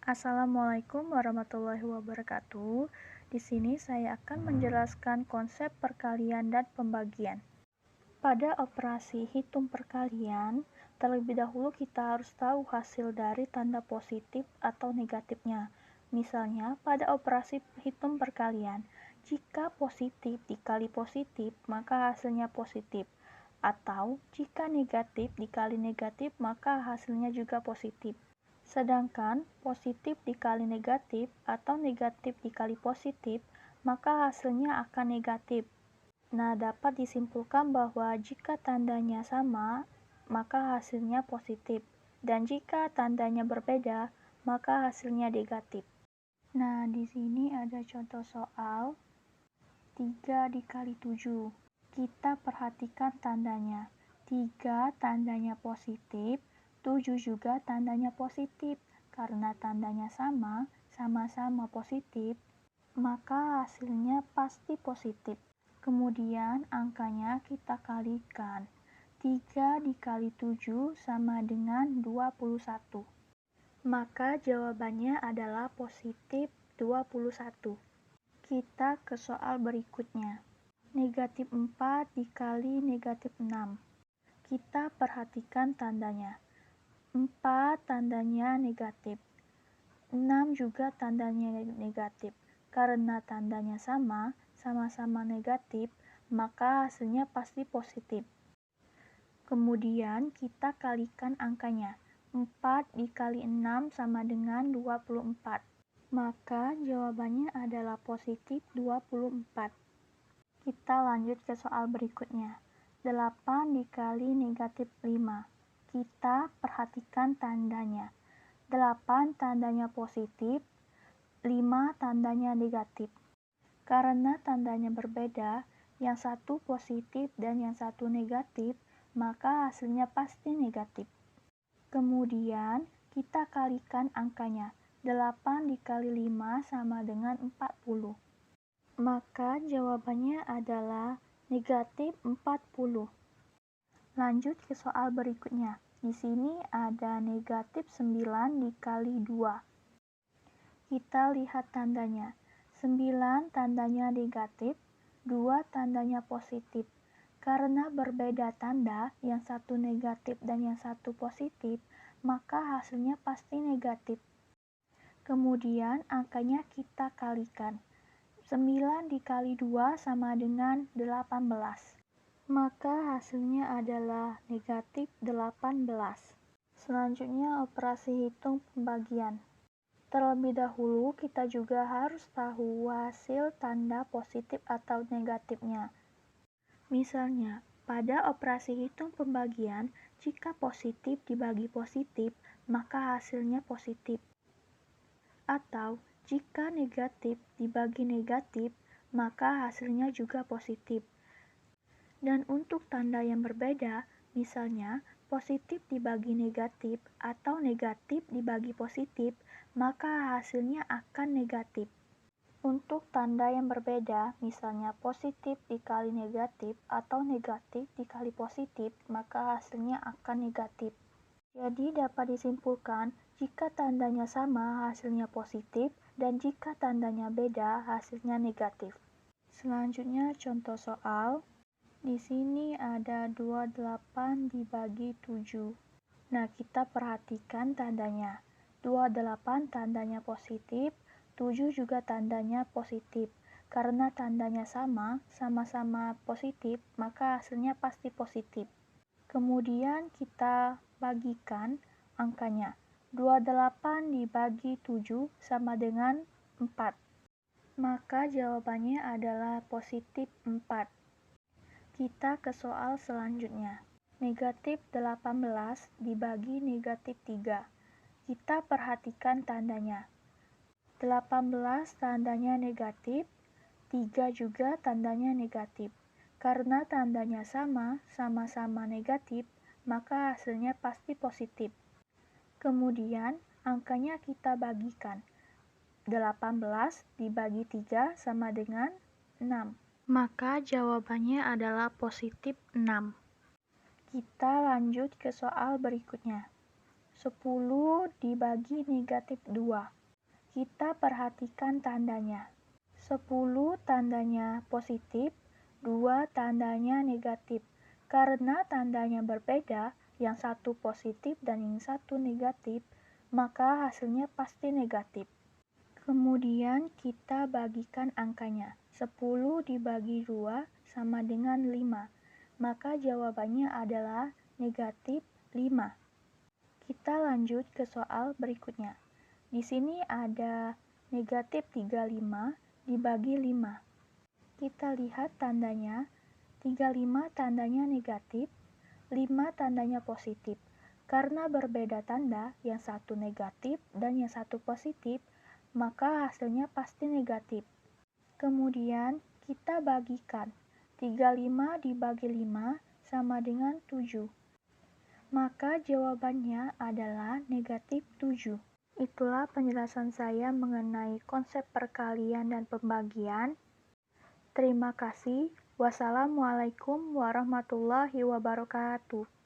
Assalamualaikum warahmatullahi wabarakatuh. Di sini saya akan menjelaskan konsep perkalian dan pembagian. Pada operasi hitung perkalian, terlebih dahulu kita harus tahu hasil dari tanda positif atau negatifnya. Misalnya, pada operasi hitung perkalian, jika positif dikali positif, maka hasilnya positif. Atau jika negatif dikali negatif, maka hasilnya juga positif. Sedangkan positif dikali negatif atau negatif dikali positif, maka hasilnya akan negatif. Nah, dapat disimpulkan bahwa jika tandanya sama, maka hasilnya positif. Dan jika tandanya berbeda, maka hasilnya negatif. Nah, di sini ada contoh soal 3 dikali 7. Kita perhatikan tandanya. 3 tandanya positif, 7 juga tandanya positif. Karena tandanya sama, sama-sama positif, maka hasilnya pasti positif. Kemudian angkanya kita kalikan. 3 dikali 7 sama dengan 21. Maka jawabannya adalah positif 21. Kita ke soal berikutnya. Negatif 4 dikali negatif 6. Kita perhatikan tandanya. 4 tandanya negatif. 6 juga tandanya negatif. Karena tandanya sama, sama-sama negatif, maka hasilnya pasti positif. Kemudian kita kalikan angkanya. 4 dikali 6 sama dengan 24. Maka jawabannya adalah positif 24. Kita lanjut ke soal berikutnya. 8 dikali negatif 5. Kita perhatikan tandanya. 8 tandanya positif, 5 tandanya negatif. Karena tandanya berbeda, yang satu positif dan yang satu negatif, maka hasilnya pasti negatif. Kemudian kita kalikan angkanya. 8 dikali 5 sama dengan 40. Maka jawabannya adalah negatif 40. Lanjut ke soal berikutnya. Di sini ada negatif 9 dikali 2. Kita lihat tandanya. 9 tandanya negatif, 2 tandanya positif. Karena berbeda tanda, yang satu negatif dan yang satu positif, maka hasilnya pasti negatif. Kemudian angkanya kita kalikan. 9 dikali 2 sama dengan 18. Maka hasilnya adalah negatif 18. Selanjutnya operasi hitung pembagian. Terlebih dahulu kita juga harus tahu hasil tanda positif atau negatifnya. Misalnya, pada operasi hitung pembagian, jika positif dibagi positif, maka hasilnya positif. Atau jika negatif dibagi negatif, maka hasilnya juga positif. Dan untuk tanda yang berbeda, misalnya positif dibagi negatif atau negatif dibagi positif, maka hasilnya akan negatif. Untuk tanda yang berbeda, misalnya positif dikali negatif atau negatif dikali positif, maka hasilnya akan negatif. Jadi dapat disimpulkan, jika tandanya sama hasilnya positif, dan jika tandanya beda hasilnya negatif. Selanjutnya contoh soal. Di sini ada 28 dibagi 7. Nah, kita perhatikan tandanya. 28 tandanya positif, 7 juga tandanya positif. Karena tandanya sama, sama-sama positif, maka hasilnya pasti positif. Kemudian kita bagikan angkanya. 28 dibagi 7 sama dengan 4. Maka jawabannya adalah positif 4. Kita ke soal selanjutnya. Negatif 18 dibagi negatif 3. Kita perhatikan tandanya. 18 tandanya negatif, 3 juga tandanya negatif. Karena tandanya sama, sama-sama negatif, maka hasilnya pasti positif. Kemudian angkanya kita bagikan. 18 dibagi 3 sama dengan 6. Maka jawabannya adalah positif 6. Kita lanjut ke soal berikutnya. 10 dibagi negatif 2. Kita perhatikan tandanya. 10 tandanya positif, 2 tandanya negatif. Karena tandanya berbeda, yang satu positif dan yang satu negatif, maka hasilnya pasti negatif. Kemudian kita bagikan angkanya. 10 dibagi 2 sama dengan 5. Maka jawabannya adalah negatif 5. Kita lanjut ke soal berikutnya. Di sini ada negatif 35 dibagi 5. Kita lihat tandanya, 35 tandanya negatif, 5 tandanya positif. Karena berbeda tanda, yang satu negatif dan yang satu positif, maka hasilnya pasti negatif. Kemudian kita bagikan, 35 dibagi 5 sama dengan 7. Maka jawabannya adalah negatif 7. Itulah penjelasan saya mengenai konsep perkalian dan pembagian. Terima kasih. Wassalamualaikum warahmatullahi wabarakatuh.